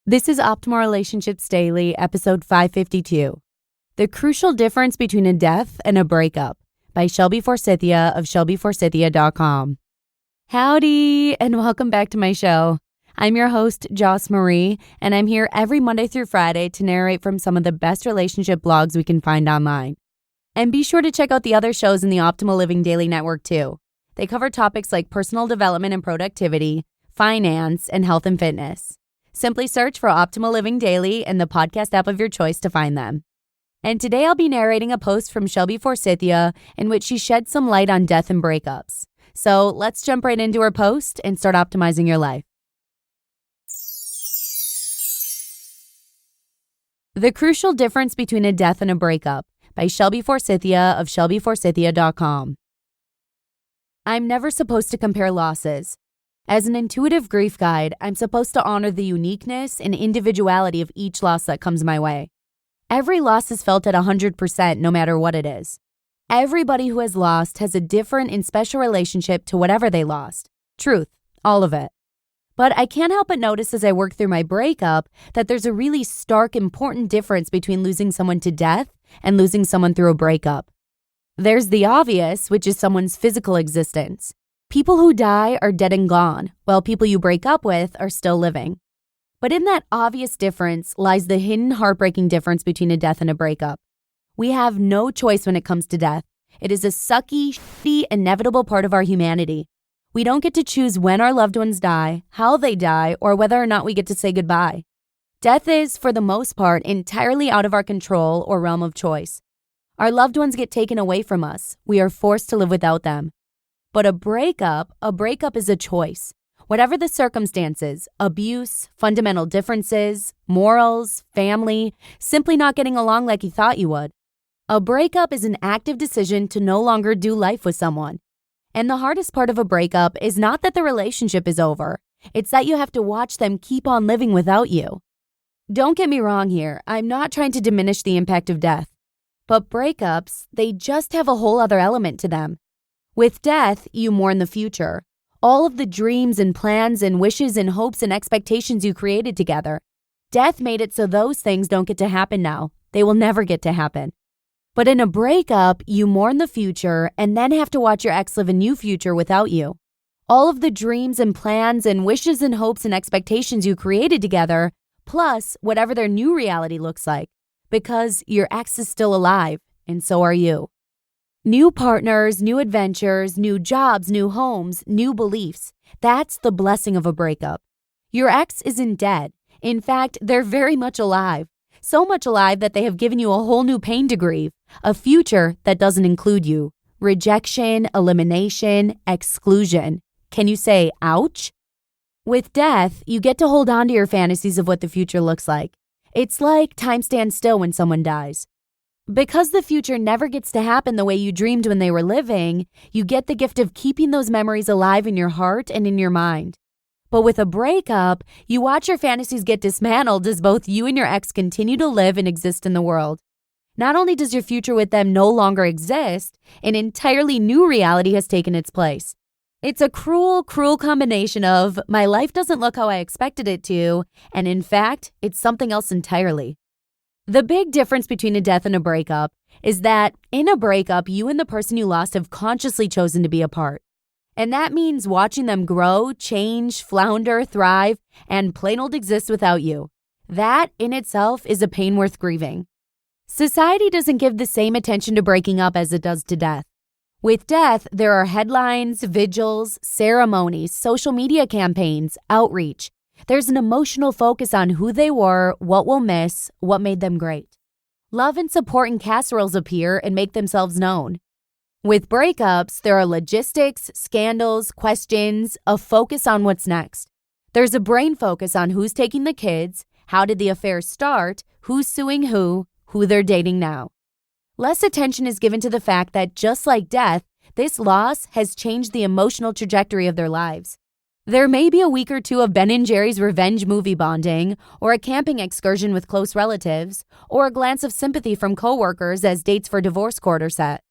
This is Optimal Relationships Daily, episode 552. The Crucial Difference Between a Death and a Breakup by Shelby Forsythia of shelbyforsythia.com. Howdy, and welcome back to my show. I'm your host, Joss Marie, and I'm here every Monday through Friday to narrate from some of the best relationship blogs we can find online. And be sure to check out the other shows in the Optimal Living Daily Network too. They cover topics like personal development and productivity, finance, and health and fitness. Simply search for Optimal Living Daily in the podcast app of your choice to find them. And today I'll be narrating a post from Shelby Forsythia in which she sheds some light on death and breakups. So let's jump right into her post and start optimizing your life. The Crucial Difference Between a Death and a Breakup by Shelby Forsythia of shelbyforsythia.com. I'm never supposed to compare losses. As an intuitive grief guide, I'm supposed to honor the uniqueness and individuality of each loss that comes my way. Every loss is felt at 100% no matter what it is. Everybody who has lost has a different and special relationship to whatever they lost. Truth, all of it. But I can't help but notice as I work through my breakup that there's a really stark, important difference between losing someone to death and losing someone through a breakup. There's the obvious, which is someone's physical existence. People who die are dead and gone, while people you break up with are still living. But in that obvious difference lies the hidden heartbreaking difference between a death and a breakup. We have no choice when it comes to death. It is a sucky, shitty, inevitable part of our humanity. We don't get to choose when our loved ones die, how they die, or whether or not we get to say goodbye. Death is, for the most part, entirely out of our control or realm of choice. Our loved ones get taken away from us. We are forced to live without them. But a breakup is a choice. Whatever the circumstances, abuse, fundamental differences, morals, family, simply not getting along like you thought you would. A breakup is an active decision to no longer do life with someone. And the hardest part of a breakup is not that the relationship is over. It's that you have to watch them keep on living without you. Don't get me wrong here. I'm not trying to diminish the impact of death. But breakups, they just have a whole other element to them. With death, you mourn the future. All of the dreams and plans and wishes and hopes and expectations you created together. Death made it so those things don't get to happen now. They will never get to happen. But in a breakup, you mourn the future and then have to watch your ex live a new future without you. All of the dreams and plans and wishes and hopes and expectations you created together, plus whatever their new reality looks like. Because your ex is still alive, and so are you. New partners, new adventures, new jobs, new homes, new beliefs. That's the blessing of a breakup. Your ex isn't dead. In fact, they're very much alive. So much alive that they have given you a whole new pain to grieve, a future that doesn't include you. Rejection, elimination, exclusion. Can you say, ouch? With death, you get to hold on to your fantasies of what the future looks like. It's like time stands still when someone dies. Because the future never gets to happen the way you dreamed when they were living, you get the gift of keeping those memories alive in your heart and in your mind. But with a breakup, you watch your fantasies get dismantled as both you and your ex continue to live and exist in the world. Not only does your future with them no longer exist, an entirely new reality has taken its place. It's a cruel, cruel combination of, my life doesn't look how I expected it to, and in fact, it's something else entirely. The big difference between a death and a breakup is that in a breakup, you and the person you lost have consciously chosen to be apart. And that means watching them grow, change, flounder, thrive, and plain old exist without you. That in itself is a pain worth grieving. Society doesn't give the same attention to breaking up as it does to death. With death, there are headlines, vigils, ceremonies, social media campaigns, outreach. There's an emotional focus on who they were, what we'll miss, what made them great. Love and support and casseroles appear and make themselves known. With breakups, there are logistics, scandals, questions, a focus on what's next. There's a brain focus on who's taking the kids, how did the affair start, who's suing who they're dating now. Less attention is given to the fact that just like death, this loss has changed the emotional trajectory of their lives. There may be a week or two of Ben & Jerry's revenge movie bonding, or a camping excursion with close relatives, or a glance of sympathy from coworkers as dates for divorce court are set.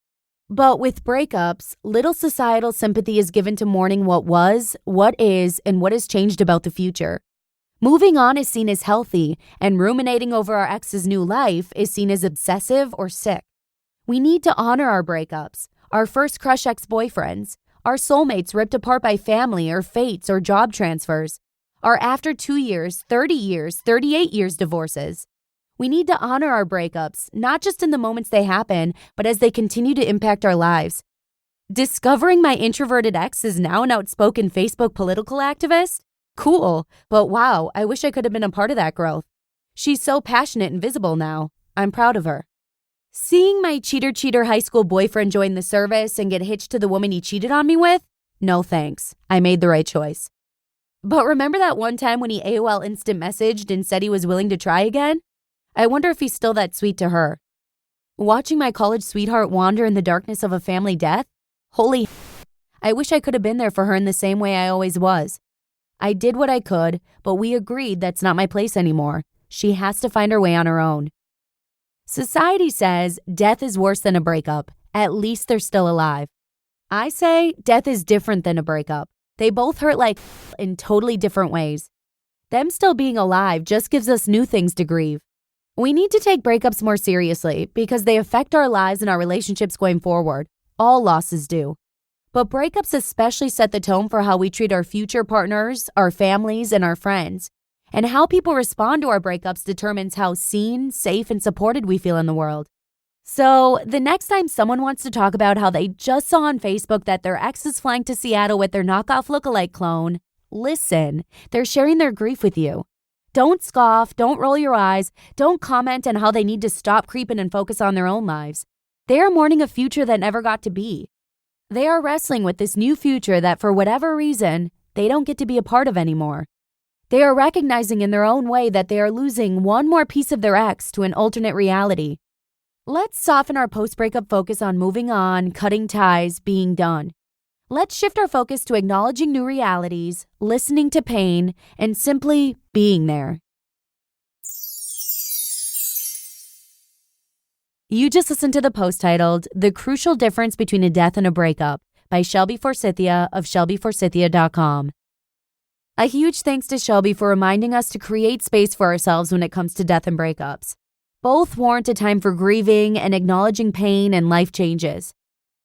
But with breakups, little societal sympathy is given to mourning what was, what is, and what has changed about the future. Moving on is seen as healthy, and ruminating over our ex's new life is seen as obsessive or sick. We need to honor our breakups, our first crush ex-boyfriends, our soulmates ripped apart by family or fates or job transfers, our after 2 years, 30 years, 38 years divorces. We need to honor our breakups, not just in the moments they happen, but as they continue to impact our lives. Discovering my introverted ex is now an outspoken Facebook political activist? Cool, but wow, I wish I could have been a part of that growth. She's so passionate and visible now. I'm proud of her. Seeing my cheater high school boyfriend join the service and get hitched to the woman he cheated on me with? No thanks. I made the right choice. But remember that one time when he AOL instant messaged and said he was willing to try again? I wonder if he's still that sweet to her. Watching my college sweetheart wander in the darkness of a family death? Holy I wish I could have been there for her in the same way I always was. I did what I could, but we agreed that's not my place anymore. She has to find her way on her own. Society says death is worse than a breakup. At least they're still alive. I say death is different than a breakup. They both hurt like in totally different ways. Them still being alive just gives us new things to grieve. We need to take breakups more seriously because they affect our lives and our relationships going forward. All losses do. But breakups especially set the tone for how we treat our future partners, our families, and our friends. And how people respond to our breakups determines how seen, safe, and supported we feel in the world. So, the next time someone wants to talk about how they just saw on Facebook that their ex is flying to Seattle with their knockoff lookalike clone, listen, they're sharing their grief with you. Don't scoff, don't roll your eyes, don't comment on how they need to stop creeping and focus on their own lives. They are mourning a future that never got to be. They are wrestling with this new future that for whatever reason, they don't get to be a part of anymore. They are recognizing in their own way that they are losing one more piece of their ex to an alternate reality. Let's soften our post-breakup focus on moving on, cutting ties, being done. Let's shift our focus to acknowledging new realities, listening to pain, and simply being there. You just listened to the post titled, The Crucial Difference Between a Death and a Breakup by Shelby Forsythia of ShelbyForsythia.com. A huge thanks to Shelby for reminding us to create space for ourselves when it comes to death and breakups. Both warrant a time for grieving and acknowledging pain and life changes.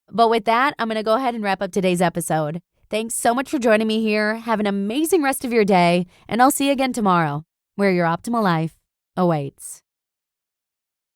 But with that, I'm going to go ahead and wrap up today's episode. Thanks so much for joining me here. Have an amazing rest of your day, and I'll see you again tomorrow, where your optimal life awaits.